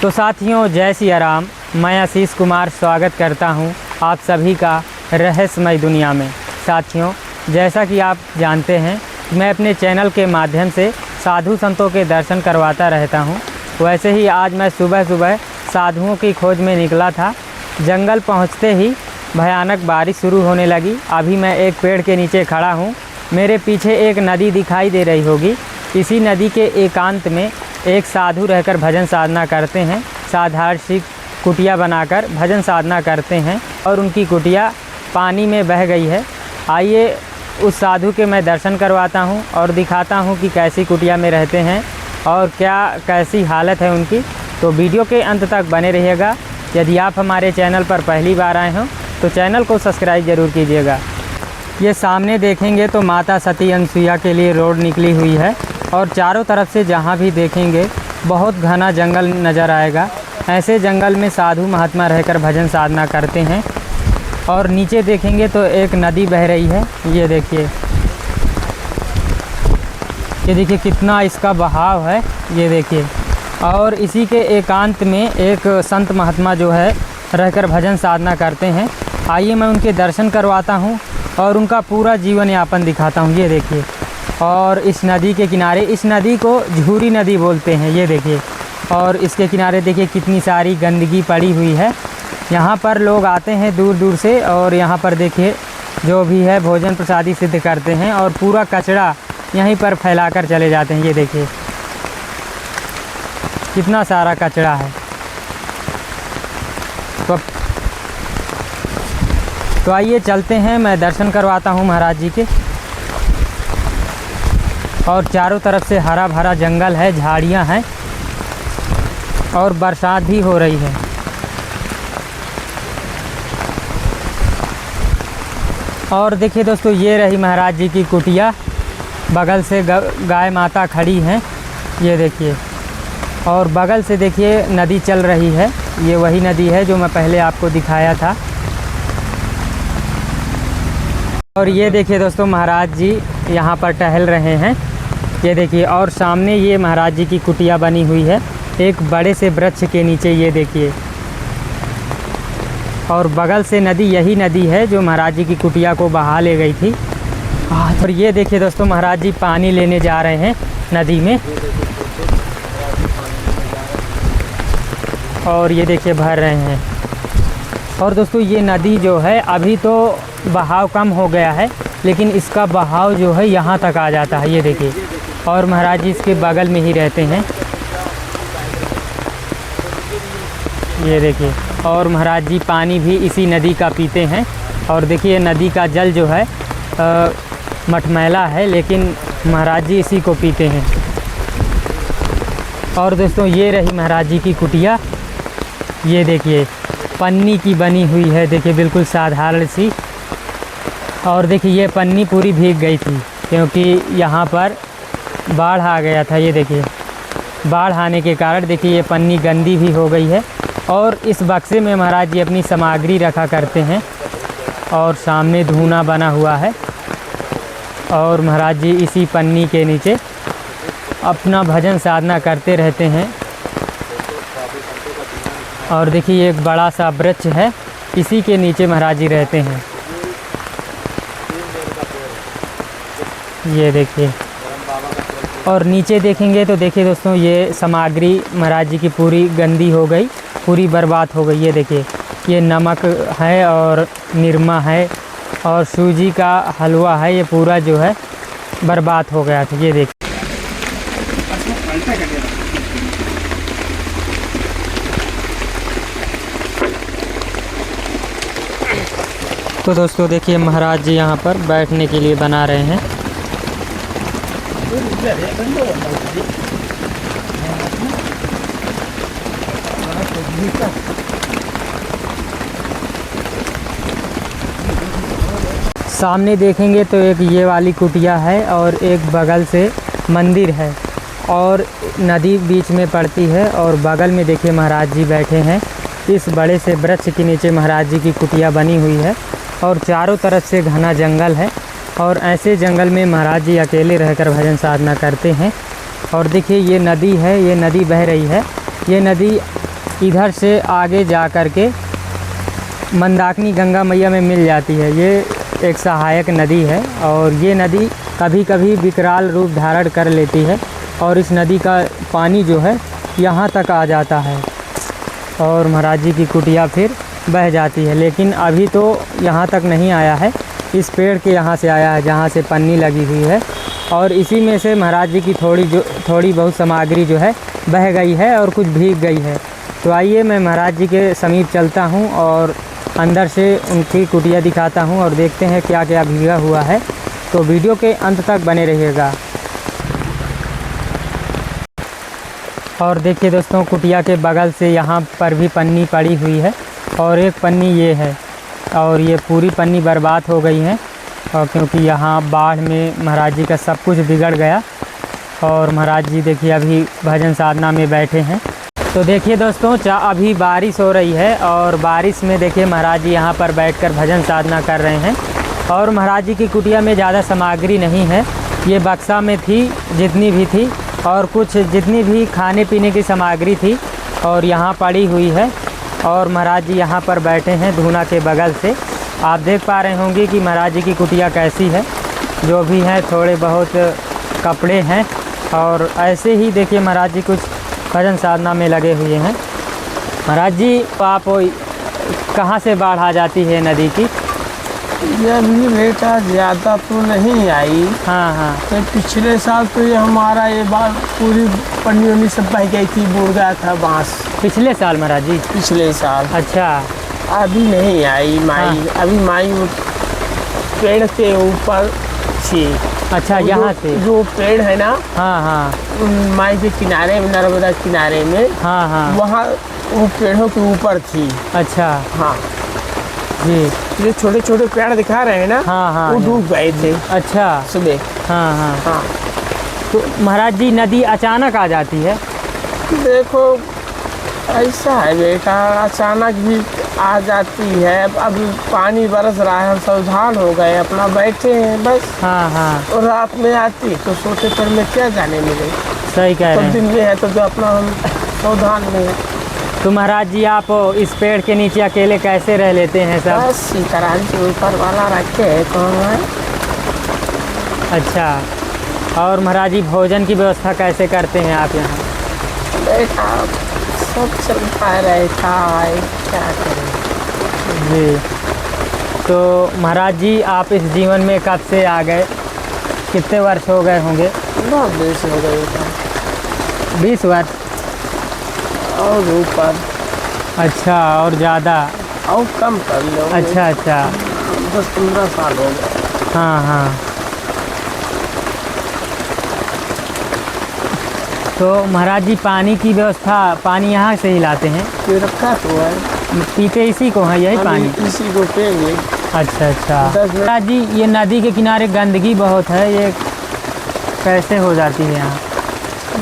तो साथियों, जय सिया राम। मैं आशीष कुमार स्वागत करता हूं आप सभी का रहस्यमय दुनिया में। साथियों, जैसा कि आप जानते हैं, मैं अपने चैनल के माध्यम से साधु संतों के दर्शन करवाता रहता हूं। वैसे ही आज मैं सुबह सुबह साधुओं की खोज में निकला था। जंगल पहुंचते ही भयानक बारिश शुरू होने लगी। अभी मैं एक पेड़ के नीचे खड़ा हूं। मेरे पीछे एक नदी दिखाई दे रही होगी। इसी नदी के एकांत में एक साधु रहकर भजन साधना करते हैं। साधारण सी कुटिया बनाकर भजन साधना करते हैं और उनकी कुटिया पानी में बह गई है। आइए उस साधु के मैं दर्शन करवाता हूं और दिखाता हूं कि कैसी कुटिया में रहते हैं और कैसी हालत है उनकी। तो वीडियो के अंत तक बने रहिएगा। यदि आप हमारे चैनल पर पहली बार आए हों तो चैनल को सब्सक्राइब ज़रूर कीजिएगा। ये सामने देखेंगे तो माता सती अनसुईया के लिए रोड निकली हुई है और चारों तरफ से जहाँ भी देखेंगे बहुत घना जंगल नज़र आएगा। ऐसे जंगल में साधु महात्मा रहकर भजन साधना करते हैं। और नीचे देखेंगे तो एक नदी बह रही है। ये देखिए कितना इसका बहाव है। ये देखिए, और इसी के एकांत में एक संत महात्मा जो है रहकर भजन साधना करते हैं। आइए मैं उनके दर्शन करवाता हूँ और उनका पूरा जीवन यापन दिखाता हूँ। ये देखिए, और इस नदी के किनारे, इस नदी को झूरी नदी बोलते हैं। ये देखिए, और इसके किनारे देखिए कितनी सारी गंदगी पड़ी हुई है। यहाँ पर लोग आते हैं दूर दूर से और यहाँ पर देखिए जो भी है भोजन प्रसादी सिद्ध करते हैं और पूरा कचरा यहीं पर फैलाकर चले जाते हैं। ये देखिए कितना सारा कचरा है। तो आइए चलते हैं, मैं दर्शन करवाता हूँ महाराज जी के। और चारों तरफ से हरा भरा जंगल है, झाड़ियाँ हैं और बरसात भी हो रही है। और देखिए दोस्तों, ये रही महाराज जी की कुटिया। बगल से गाय माता खड़ी हैं। ये देखिए, और बगल से देखिए नदी चल रही है। ये वही नदी है जो मैं पहले आपको दिखाया था। और ये देखिए दोस्तों, महाराज जी यहाँ पर टहल रहे हैं। ये देखिए, और सामने ये महाराज जी की कुटिया बनी हुई है एक बड़े से वृक्ष के नीचे। ये देखिए, और बगल से नदी, यही नदी है जो महाराज जी की कुटिया को बहा ले गई थी। और ये देखिए दोस्तों, महाराज जी पानी लेने जा रहे हैं नदी में। और ये देखिए भर रहे हैं। और दोस्तों, ये नदी जो है अभी तो बहाव कम हो गया है, लेकिन इसका बहाव जो है यहाँ तक आ जाता है। ये देखिए, और महाराज जी इसके बगल में ही रहते हैं। ये देखिए, और महाराज जी पानी भी इसी नदी का पीते हैं। और देखिए नदी का जल जो है मटमैला है, लेकिन महाराज जी इसी को पीते हैं। और दोस्तों, ये रही महाराज जी की कुटिया। ये देखिए पन्नी की बनी हुई है। देखिए बिल्कुल साधारण सी। और देखिए ये पन्नी पूरी भीग गई थी क्योंकि यहाँ पर बाढ़ आ गया था। ये देखिए, बाढ़ आने के कारण देखिए ये पन्नी गंदी भी हो गई है। और इस बक्से में महाराज जी अपनी सामग्री रखा करते हैं। और सामने धूना बना हुआ है और महाराज जी इसी पन्नी के नीचे अपना भजन साधना करते रहते हैं। और देखिए एक बड़ा सा वृक्ष है, इसी के नीचे महाराज जी रहते हैं। ये देखिए, और नीचे देखेंगे तो देखिए दोस्तों, ये सामग्री महाराज जी की पूरी गंदी हो गई, पूरी बर्बाद हो गई। ये देखिए, ये नमक है और निरमा है और सूजी का हलवा है। ये पूरा जो है बर्बाद हो गया था। ये देखिए, तो दोस्तों देखिए महाराज जी यहाँ पर बैठने के लिए बना रहे हैं। सामने देखेंगे तो एक ये वाली कुटिया है और एक बगल से मंदिर है और नदी बीच में पड़ती है। और बगल में देखिए महाराज जी बैठे हैं। इस बड़े से वृक्ष के नीचे महाराज जी की कुटिया बनी हुई है और चारों तरफ से घना जंगल है। और ऐसे जंगल में महाराज जी अकेले रहकर भजन साधना करते हैं। और देखिए ये नदी है, ये नदी बह रही है। ये नदी इधर से आगे जा कर के मंदाकिनी गंगा मैया में मिल जाती है। ये एक सहायक नदी है और ये नदी कभी कभी विकराल रूप धारण कर लेती है और इस नदी का पानी जो है यहाँ तक आ जाता है और महाराज जी की कुटिया फिर बह जाती है। लेकिन अभी तो यहाँ तक नहीं आया है, इस पेड़ के यहाँ से आया है जहाँ से पन्नी लगी हुई है और इसी में से महाराज जी की थोड़ी बहुत सामग्री जो है बह गई है और कुछ भीग गई है। तो आइए मैं महाराज जी के समीप चलता हूँ और अंदर से उनकी कुटिया दिखाता हूँ और देखते हैं क्या क्या भीगा हुआ है। तो वीडियो के अंत तक बने रहिएगा। और देखिए दोस्तों, कुटिया के बगल से यहाँ पर भी पन्नी पड़ी हुई है और एक पन्नी ये है और ये पूरी पन्नी बर्बाद हो गई है और क्योंकि यहाँ बाढ़ में महाराज जी का सब कुछ बिगड़ गया। और महाराज जी देखिए अभी भजन साधना में बैठे हैं। तो देखिए दोस्तों, अभी बारिश हो रही है और बारिश में देखिए महाराज जी यहाँ पर बैठकर भजन साधना कर रहे हैं। और महाराज जी की कुटिया में ज़्यादा सामग्री नहीं है, ये बक्सा में थी जितनी भी थी और कुछ जितनी भी खाने पीने की सामग्री थी और यहाँ पड़ी हुई है। और महाराज जी यहाँ पर बैठे हैं धूना के बगल से। आप देख पा रहे होंगे कि महाराज जी की कुटिया कैसी है। जो भी है थोड़े बहुत कपड़े हैं और ऐसे ही देखिए महाराज जी कुछ भजन साधना में लगे हुए हैं। महाराज जी, आप कहाँ से बाढ़ आ जाती है नदी की? ये भी बेटा ज़्यादा तो नहीं आई। हाँ। तो पिछले साल तो ये हमारा ये बार पूरी पन्नी वन्नी सब बह गई थी, बुड़ गया था बांस। पिछले साल महाराज जी? पिछले साल। अच्छा। अभी नहीं आई माई। हाँ। अभी माई पेड़ के ऊपर थी। अच्छा, यहाँ से जो पेड़ है ना, हाँ, उन माई के किनारे में, नर्मदा किनारे में, हाँ, वहाँ वो पेड़ों के ऊपर थी। अच्छा हाँ जी। जो छोटे छोटे पेड़ दिखा रहे हैं ना, हाँ, वो डूब गए थे। अच्छा। सुबह। हाँ। तो महाराज जी नदी अचानक आ जाती है? देखो ऐसा है बेटा, अचानक भी आ जाती है। अब पानी बरस रहा है, हम सावधान हो गए, अपना बैठे हैं बस। हाँ। और रात में आती तो सोते पर में क्या जाने मिले। सही कह रहे हैं। दिन में है तो जो अपना हम सावधान में है। तो महाराज जी आप इस पेड़ के नीचे अकेले कैसे रह लेते हैं सब? बस सीताराम के ऊपर वाला रखे है कौन है। अच्छा। और महाराज जी भोजन की व्यवस्था कैसे करते हैं आप यहाँ? बेटा सब चलता रहता है, क्या करें। जी। तो महाराज जी आप इस जीवन में कब से आ गए? कितने वर्ष हो गए होंगे? बहुत देश हो गए था। 20 वर्ष और ऊपर। अच्छा, और ज़्यादा? और कम कर लो। अच्छा। 10-15 साल हो गए। हाँ। तो महाराज जी पानी की व्यवस्था, पानी यहाँ से ही लाते हैं? ये रखा तो है, पीते इसी को है यही पानी? इसी को पिएंगे। अच्छा। महाराज जी ये नदी के किनारे गंदगी बहुत है, ये कैसे हो जाती है यहाँ?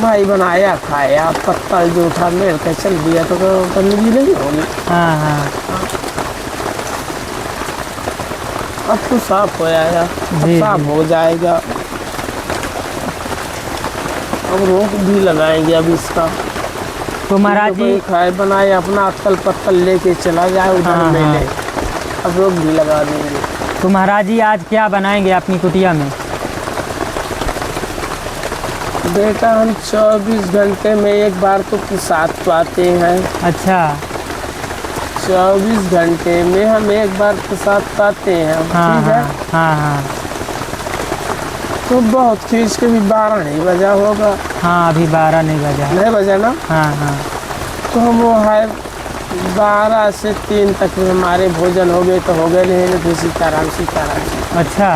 भाई बनाया खाया, पत्ता जो उठा मेल के चल दिया तो गंदगी नहीं होगी। हाँ। अब तो साफ हो जाएगा, साफ हो जाएगा। अब रोक भी लगाएंगे अब इसका। तो महाराज जी खाए बनाए अपना अत्तल पत्तल लेके चला जाए उधर मेले। अब रोक भी लगा देंगे। तो महाराज जी आज क्या बनाएंगे अपनी कुटिया में? बेटा हम 24 घंटे में एक बार तो प्रसाद पाते हैं। अच्छा। 24 घंटे में हम एक बार प्रसाद पाते हैं। ठीक है। हाँ। तो बहुत खींच के भी 12 नहीं बजा होगा। हाँ, अभी 12 नहीं बजा। नहीं बजा ना? हाँ। तो हम वो है 12 से 3 तक में हमारे भोजन हो गए तो हो गए, नहीं तो सीताराम। अच्छा।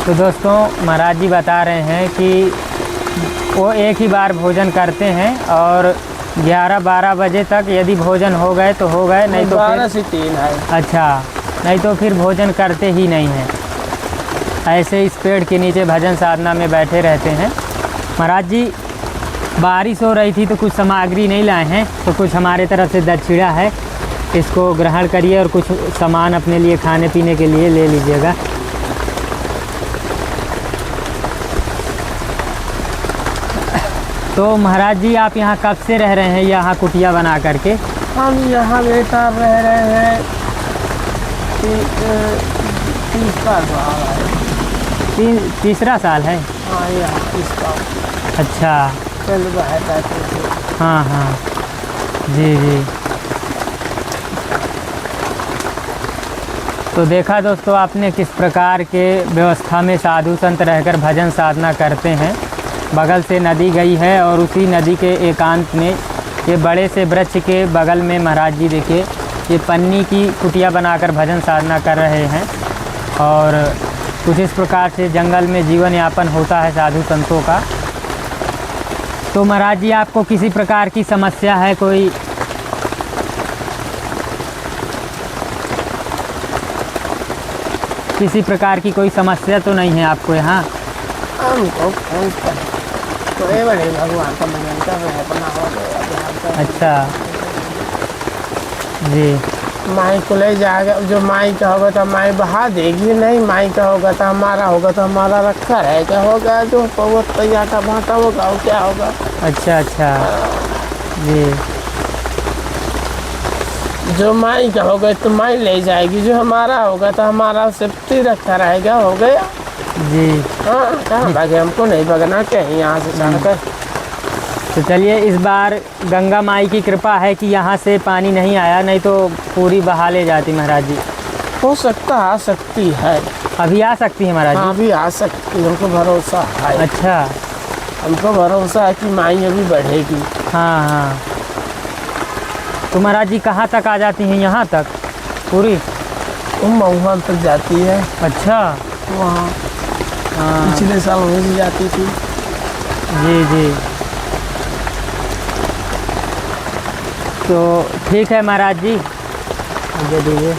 तो दोस्तों महाराज जी बता रहे हैं कि वो एक ही बार भोजन करते हैं और 11-12 बजे तक यदि भोजन हो गए तो हो गए, नहीं तो 12 से 3 है। अच्छा, नहीं तो फिर भोजन करते ही नहीं हैं। ऐसे इस पेड़ के नीचे भजन साधना में बैठे रहते हैं। महाराज जी बारिश हो रही थी तो कुछ सामग्री नहीं लाए हैं, तो कुछ हमारे तरफ से दक्षिणा है, इसको ग्रहण करिए और कुछ सामान अपने लिए खाने पीने के लिए ले लीजिएगा। तो महाराज जी आप यहाँ कब से रह रहे हैं यहाँ कुटिया बना करके? हम यहाँ बेटा रह रहे हैं तीसरा साल है। तीसरा साल है? हाँ यहाँ तीसरा। अच्छा। चल रहा है। हाँ हाँ जी जी। तो देखा दोस्तों आपने किस प्रकार के व्यवस्था में साधु संत रहकर भजन साधना करते हैं। बगल से नदी गई है और उसी नदी के एकांत में ये बड़े से वृक्ष के बगल में महाराज जी देखिए ये पन्नी की कुटिया बनाकर भजन साधना कर रहे हैं। और कुछ इस प्रकार से जंगल में जीवन यापन होता है साधु संतों का। तो महाराज जी आपको किसी प्रकार की समस्या है कोई? किसी प्रकार की कोई समस्या तो नहीं है आपको यहाँ? हमको कोई बड़े भगवान का भजन कर रहे हैं अपना हो गया। अच्छा जी। माई को ले जाएगा, जो माई का होगा तो माई बहा देगी, नहीं माई का होगा तो हमारा होगा तो हमारा रखा रहेगा। होगा जो पवत तैयार का भाटा होगा वो क्या होगा। अच्छा अच्छा जी। जो माई का होगा तो माई ले जाएगी, जो हमारा होगा तो हमारा सेफ्टी रखा रहेगा। हो गया जी। हाँ कहाँ भागे, हमको नहीं भगना कहीं यहाँ से जाकर। तो चलिए इस बार गंगा माई की कृपा है कि यहाँ से पानी नहीं आया, नहीं तो पूरी बहा ले जाती महाराज जी। हो सकता आ सकती है, अभी आ सकती है महाराज हाँ जी? अभी आ सकती है, हमको भरोसा है। अच्छा। हमको भरोसा है कि माई अभी बढ़ेगी। हाँ हाँ। तो महाराज जी कहाँ तक आ जाती हैं? यहाँ तक पूरी? वो महुआ तक जाती है। अच्छा। वहाँ हाँ पिछले साल वहीं से जाती थी। जी जी। तो ठीक है महाराज जी, आगे दीजिए।